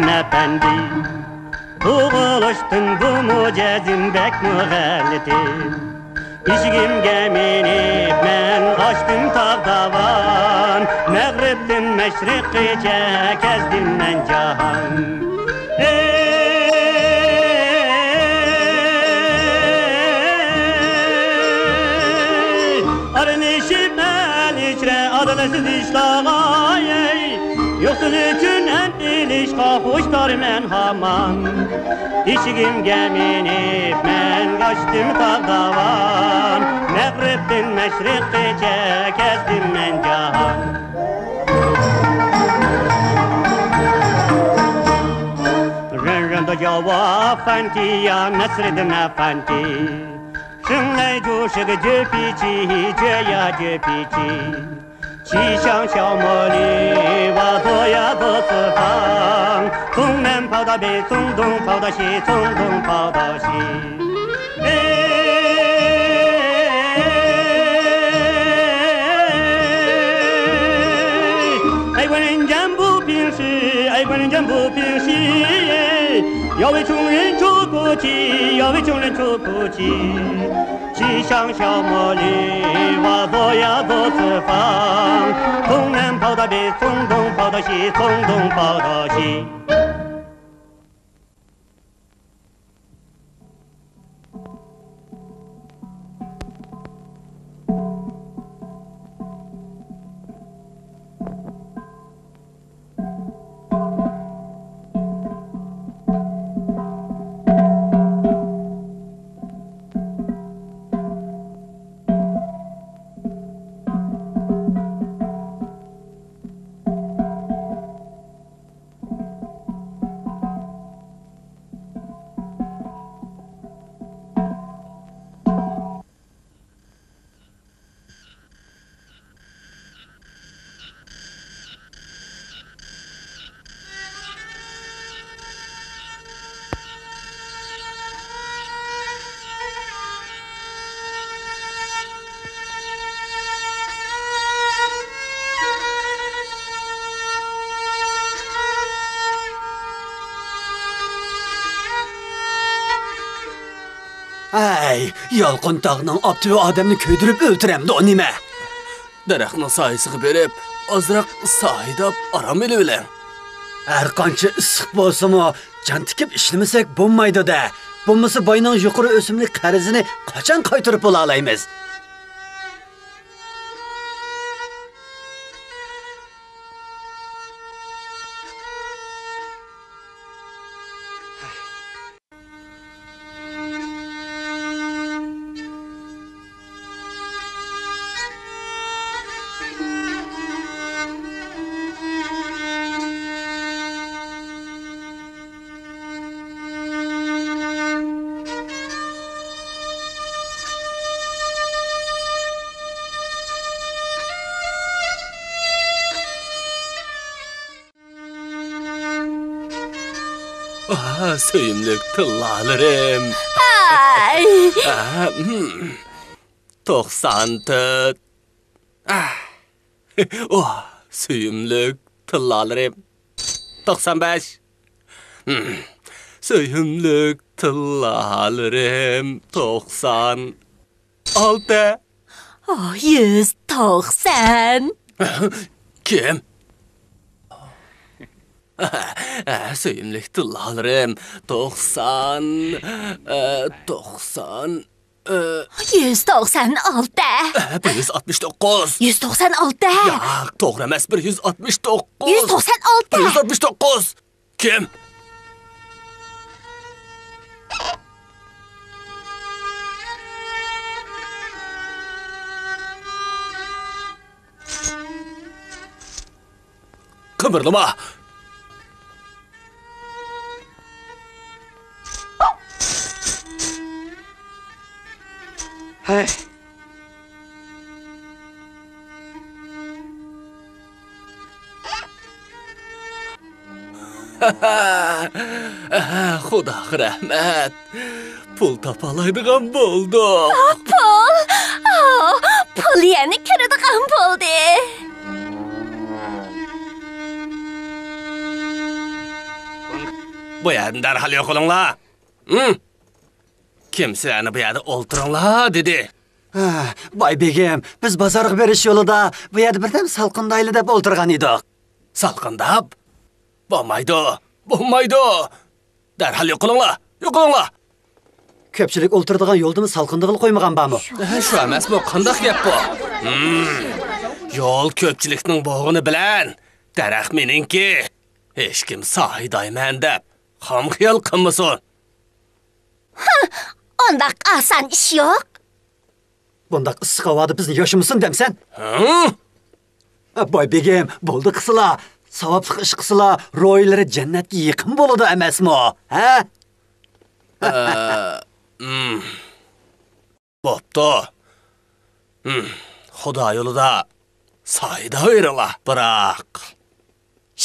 efendi. Tuğuluştun bu mucezim bek müğellitim. İşgimge minip men açtım tağdavan. Meğribdin meşrikice kezdim men cahan. Arnişim el içre adalesiz işlağay. Yoksun üçün en ilişka hoştar men haman. İşigim geminip men kaçtım tağdavan. Meğribdin meşrikice kezdim men cahan. Rın cevap fenti ya Nasreddin efendi. Şınlay coşuk jöpiçi jöya jöpiçi. 西乡小茉莉，我左呀左四方，从南跑到北，从东跑到西，从东跑到西。爱国人间不平时，爱国人间不平时，要为穷人出苦气，要为穷人出苦气。 西乡小茉莉，我左呀左四方，从南跑到北，从东跑到西，从东跑到西。 Ay, yalqın dağının aptığı adamını köydürüp öldüremdi o nime? Daraxtning soyisiga berib, ozroq soyida aram elib. Her qancha issiq bo'lsa-mu, jan tikib ishlamasak bo'lmaydi-da. Bo'lmasa boyning yuqori o'simlik qarzini qachon qaytarib ola olamiz? Söyümlük tıllarım. Ay. 94. Oh, söyümlük tıllarım. 95. Söyümlük tıllarım. 96. Oh, 190. Kim? Söyümlük tıllarım. 90. 90. 196. 169. 196. Ya, doğru emas 169. 196. 169. Kim? Kıpırdama. Hey. Xudoga rahmat. Pul topalaydigan bo'ldim. Pul. Oh, pul yana kiradigan bo'ldi. Bu yerden derhal yok olunla. Hı? Kimseni bu yerde olturunla dedi. Bay begim, biz bozorga berish yo'lida bu yerda birdan salqindayli deb o'ltirgan edik. Salqindab? Bo'lmaydi. Derhal yok olunla. Ko'pchilik o'ltiradigan yo'ldimi salqindig'il qo'ymagan bormi? Shu emas bu, qandaq gap bu? Yo'l ko'pchilikning bo'g'ini bilan, daraxt meningki. Hech kim sohidayman deb ham xiyol qilmasin. Ondaq asan ish yo'q. Bundaq issiq havoda bizni yoshimisin demsan? Hı? Bay begim, bo'ldi qisila. Savobli ish qisila, ro'ylari jannatga yaqin bo'ladi emasmi? Ha? Bo'pti. Xudo yo'lida soyda o'yrala. Biroq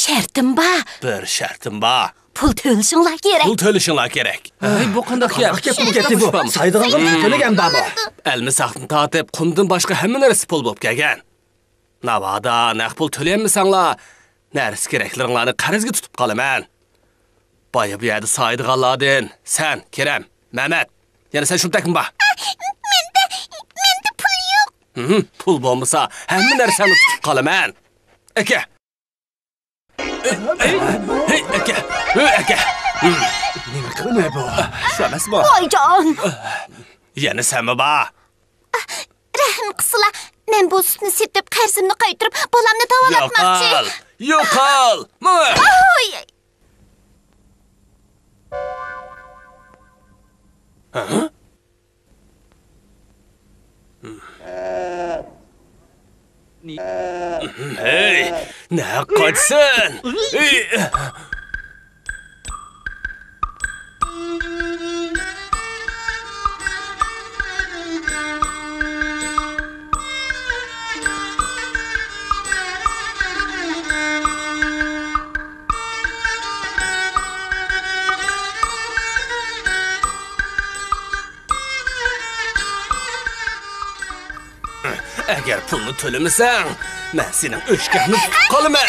Shartim bor. bir shartim bor. Pul to'lishinglar kerak. Pul to'lishinglar kerak. Bu qanday gap? Bu saydig'anqa pul to'lagan bormi? Elmi saqtın tatib, qumdan boshqa hamma narsa pul bo'lib kelgan. Navoda naq pul to'layolmasanglar, narsa keraklaringlarni qarzga tutib qolaman. Boya bu yerda saydig'anlardan sen, Kerem, Mehmet, yana sen shuntakmi bor? Menda pul yo'q. Pul bo'lmasa, hamma narsani tutib qolaman. Aka. Aka. Nima qilmay bu? Shu emasmi? Voyjon. Yana senmi bor? Rahm qilsizlar. Men bu sutni sepib qarzimni qaytarib, bolamni davolatmoqchi. Yo'qol. Oy. Hey, ne kaçsın? Eğer pulunu tölemesen, ben senin öşkahını tutup kalıman.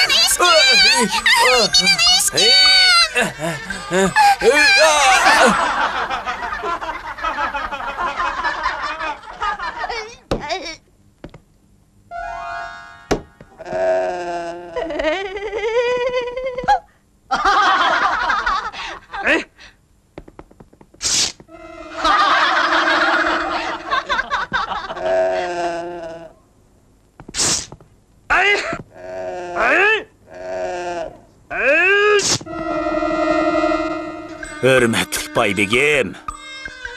Hürmetli baybegim,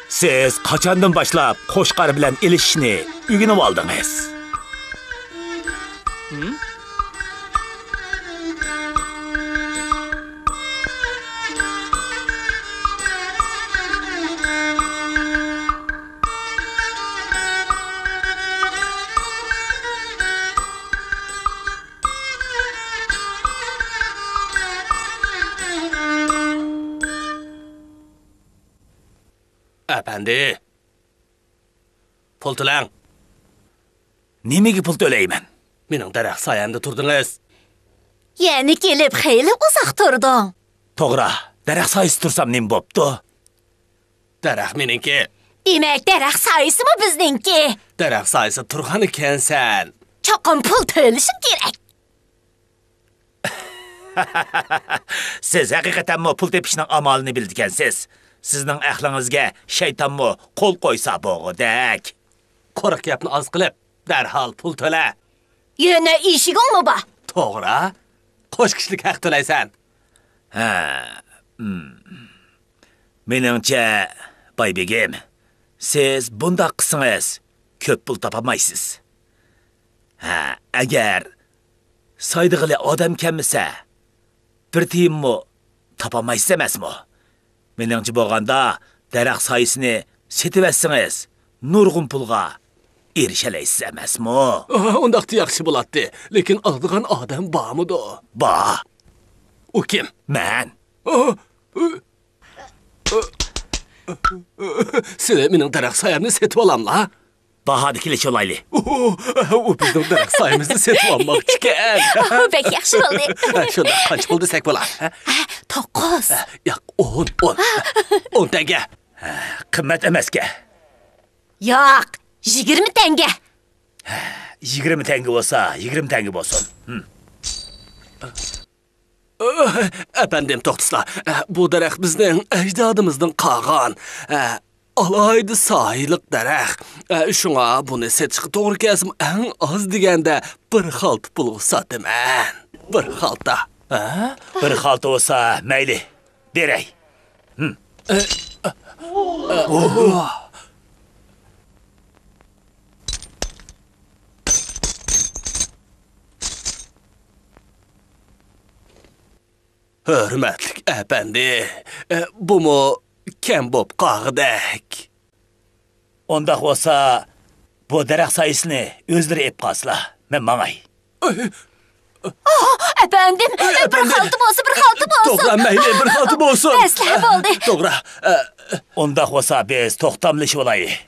siz kaçandan başlap Qo'shqar bilan ilishishni o'rganib oldingiz? Efendi, pul to'lang. Nimaga pul to'layman? Mening daraxt soyamda turdingiz. Yana kelib xeyli uzoq turding. To'g'ri, daraxt soyasi tursam nima bo'pti? Daraxt meningki. Demak, daraxt soyasimi bizningki? Daraxt soyasi turgan ekansan. Cho'qim pul to'lishi kerak. Siz haqiqatanmi pul tepishning amalini bildikansiz? Sizning aqlingizga shaytonmi qo'l qo'ysa bo'g'idek. Qo'riq gapni oz qilib, darhol pul to'la. Yana eshigingmi bor? To'g'ri. Qo'sh kishilik haq to'laysan. Meningcha, baybegim, siz bundaq qilsangiz ko'p pul topolmaysiz. Agar saydig'ili odam kelmasa, bir tiyinmi topolmaysiz emasmi? Meningcha bo'lganda, daraxt soyasini setib etsangiz, nurg'un pulga erishalaysiz emasmi? Undaqda yaxshi bo'ladi, lekin oladigan odam bormi-do? Bor. U kim? Men. Sizlar mening daraxt soyamni setib olamla? baha dikiliş olaylı. O bizning daraxt sayimizni setib olmoqchi ekan. Bek yaxshi bo'ldi. Shunda qancha pul desak bo'lar? 9. Yo'q, 10 tanga. Qimmat emasga. Yo'q, 20 tanga. 20 tanga bo'lsa, 20 tanga bo'lsin. Efendim to'xtasizlar. Bu daraxt bizning ajdodimizdan qolgan alaydı sayılık daraxt. Şuna buni setishga to'g'ri kelsin, eng oz deganda bir xalta pulga sotaman. Bir xalta. Bir xalta bo'lsa, mayli. Beray. Hürmetlik efendi, bu mu kem bob qağıdak? Onda olsa, bu daraxt sayısını özleri ep qasla. Men mangay. Efendim, bir xalta bo'lsa, bir xalta bo'lsin. To'g'ri, mayli, bir xalta bo'lsin. Maslahat bo'ldi. To'g'ri. Onda olsa biz to'xtamlashib olaylik.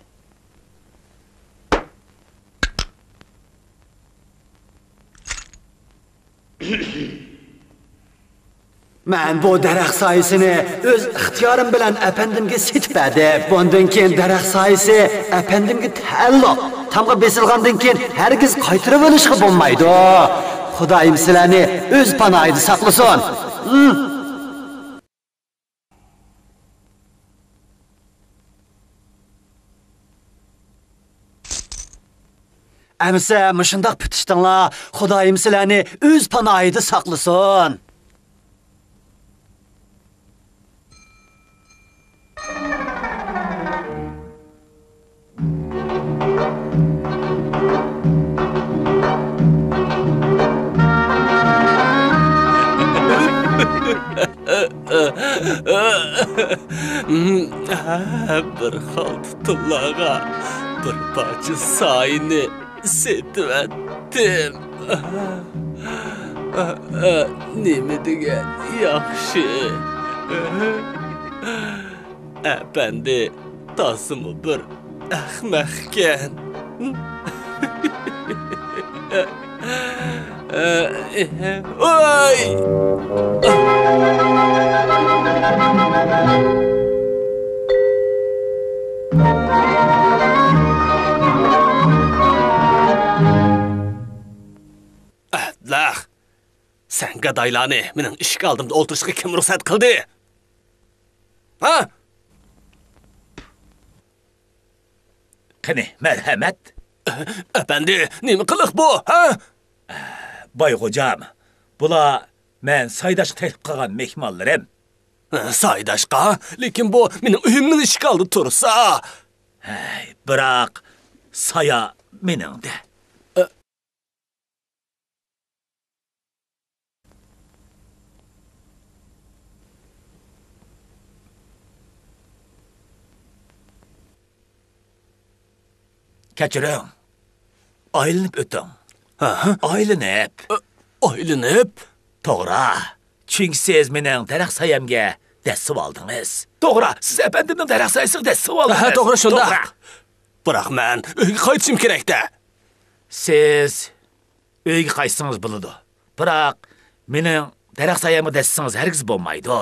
Men bu daraxt sayısını öz ixtiyorim bilan efendimga setib berdim. Bundan keyin daraxt sayısı efendimga ta'alluq. Tamga besilgandan keyin hergiz qaytarib olishga bo'lmaydi. Xudoyim sizlarni o'z panohida saqlasin. Amsa mushundaq putishdinglar. Xudoyim sizlarni o'z panohida saqlasin. Bir xalta tullağa, bir parça sayını setib etdim. Nima degan yaxshi. Efendi, tasımı bir ahmaqkan. Oy! Lah, sen gadaylarni mening ishga oldimda o'ltirishga kim ruxsat qildi? Ha? Qani, marhamat. Efendi, nima qiliq bu, ha? Boyxo'jam, bular men saydash teklif qilgan mehmonlarim. Saydashqa, lekin bu mening uyimning ishga oldi tursa. Biroq saya meningda. Kechiring. Aylanib o'ting. Aylanib. Aylanib? To'g'ri. Chunki siz mening daraxt sayamga dasib oldingiz. To'g'ri, siz efendimning daraxt sayasiga dasib oldingiz. Ha, to'g'ri shunda. Biroq men uyga qaytishim kerak-da. Siz uyga qaytsangiz bo'ladi. Biroq mening daraxt sayamga dassangiz hargiz bo'lmaydi.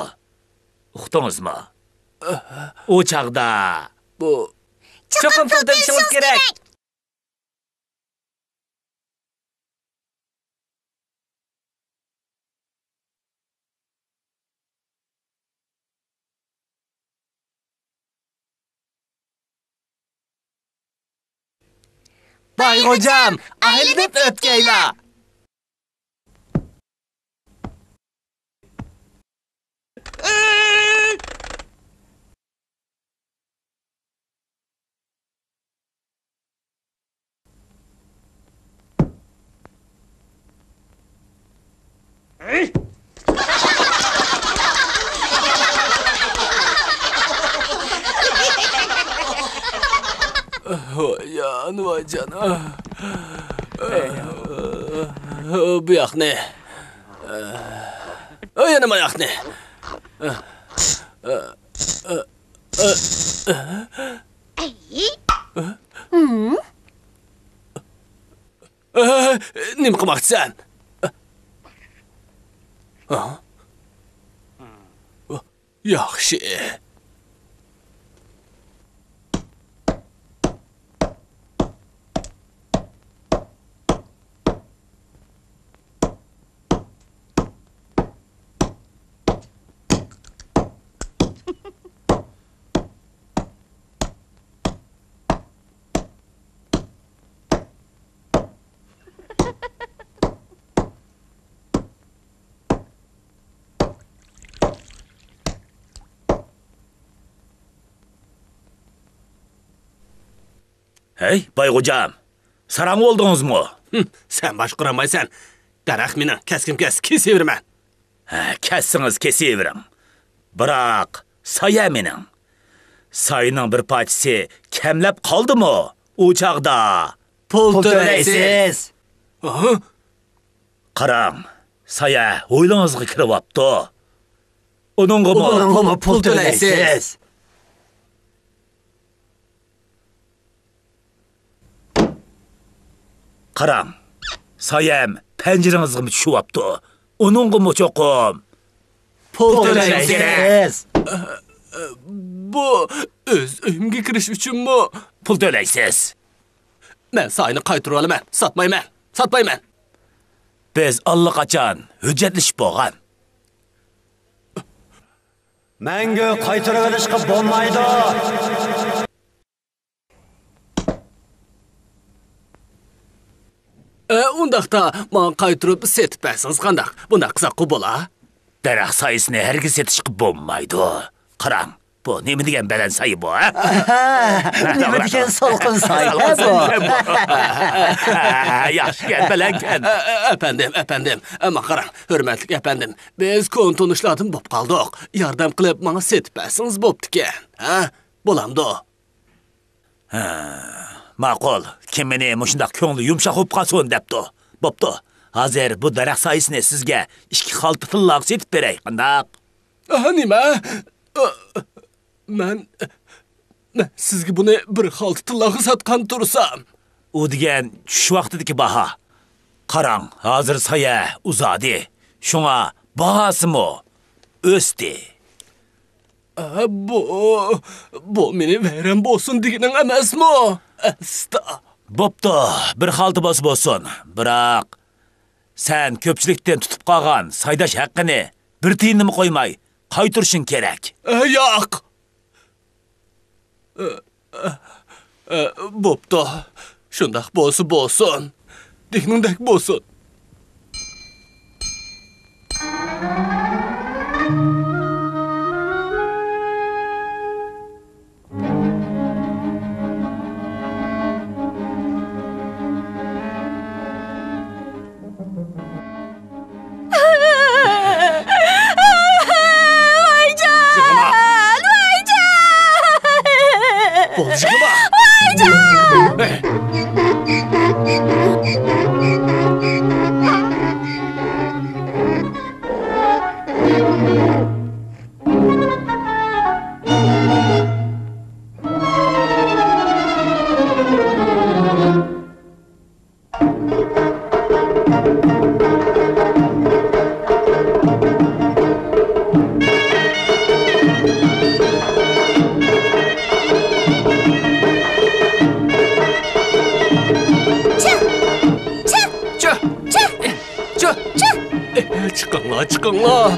Uqdingizmi? O chaqda bu Chiqib turishingiz kerak. Boyxo'jam, aylanib o'tgaylar. Ya nima canım. Bu yoq ne? Yana nima yoq ne? Nima qilmoqchisan? Yaxshi. Hey, Bayğocam. Sarang oldunuz mu? Sen başquramaysan. Daraxt meni keskim-kes keseverman. Kessiniz keseverin. Biroq, saya mening. Sayının bir parçası kemlep kaldı mı? Uçakda. Pul To'laysiz. Qarang, saya o'ylangizga kirib apti. Uningga Pul to'laysiz. Qarang, sayam pencerengizga tushib apti. Uningga cho'qim pul To'laysiz. Bu öz uyimga kirish uchunmi? pul to'laysiz. Men sayni qaytarib olaman. Satmayman. Biz allaqachon hujjatlashib bo'lgan. Menga qaytarib olishga bo'lmaydi. Undaqda men qaytarib setib bersangiz qandaq? Bundaq qilsa bo'la? Daraxt sayısını herkes yetişip bo'lmaydi. Qarang, bu nima degan baland sayı bu, ha? Nima degan salqin sayı bu? Yaxshi gel balankan. Efendim. Ama qarang, hurmatli efendim. Biz kontonuşladım bo'p qoldik. Yordam qilib menga setib bersangiz bo'pti-kan. Ha? Bo'lamdi. Ma'qul, kim meni mushundaq ko'ngli yumshoq bo'lib qolsin debdi. Bo'pti. Hozir bu daraxt sayısını sizga 2 xalta tillaq setib beray, qandaq? Nima? Men sizga buni bir xalta tillaqqa satgan tursam. U degan tush vaqtidagi baho. Qarang, hozir saya uzadi. Shunga bahosimi o'sdi. Bu meni vayron bo'lsin deganing emasmi? Asta. Bo'pti, bir xalta bo'lsin. Biroq sen ko'pchilikdan tutib qolgan saydash haqqini bir tiyinimi qo'ymay qaytirishing kerak. Yo'q. Bo'pti. Shundaq bo'lsin. Degningdek bo'lsin. Bolcuma! Çıkınla.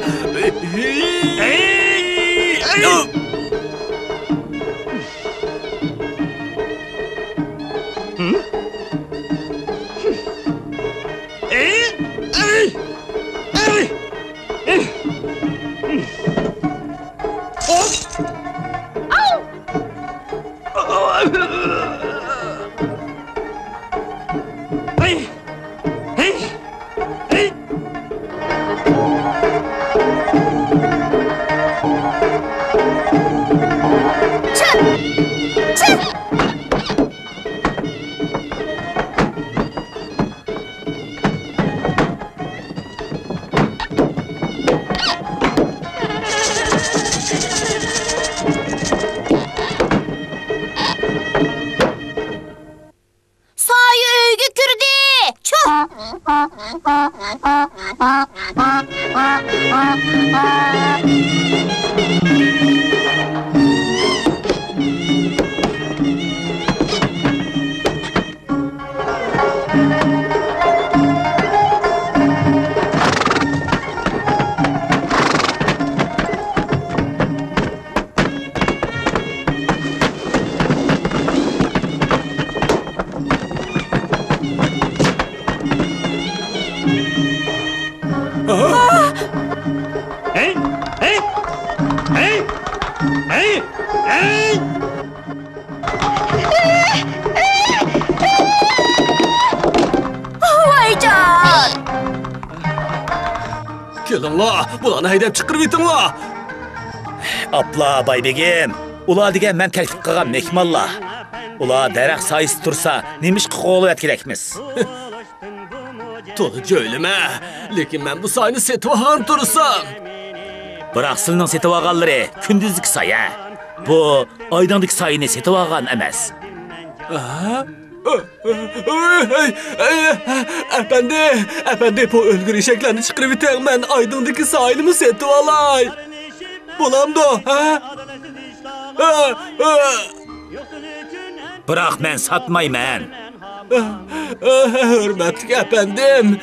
Kelinglar, bularni haydab chiqarib etinglar. Apla baybegim, ular degan men taklif qilgan mehmonlar. Ular daraxt soyisi tursa, nimishqa qo'lib kerakmiz. To'g'ri jo'ylama, lekin men bu soyni setib olgan tursam. Biroq sizning setib olganlari kunduzlik soya. Bu oydinlik soyini setib olgan emas. Efendi, bu ölgür eşeklerini çıkarıp iten ben aydındaki sahilimi setip alay. Bulamdı, ha? Biroq men satmayman. Hürmetli efendim,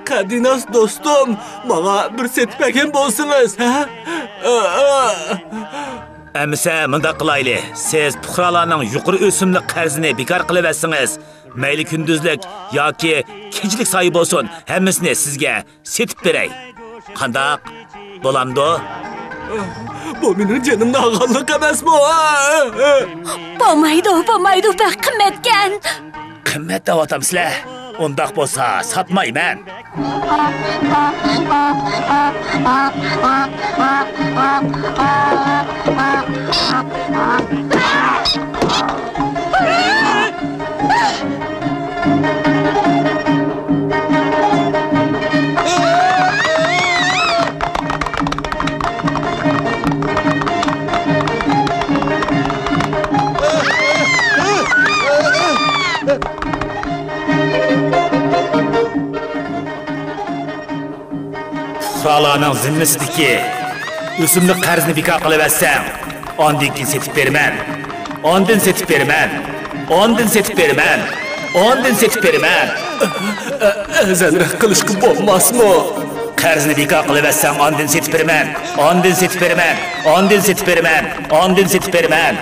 Kadinas dostum, bana bir setpeken bolsunuz, ha? Əmsə, mındaq qilayli. Siz puxralarning yuqori o'simlik qarzini bekor qilib etsangiz, mayli kunduzlik yoki kechlik soyi bo'lsin, hammasini sizga setib beray. Qandaq? Bo'lamdi? Bu mening canimni ag'anliq emasmi? Bo'lmaydi, bak qimmatgan. Qimmat davotamsizlar. Undaq bo'lsa, satmayman. Puxralarning zimmisidagi o'simlik qarzini bekor qilib etsang, ondan keyin setib berman. Ondan setib berman. Ondan setib berman. Ondan setib berman. Azanroq qilishga bo'lmasmi? Qarzni bekor qilib etsang, ondan setib berman. Ondan setib berman. Ondan setib berman. Ondan setib berman.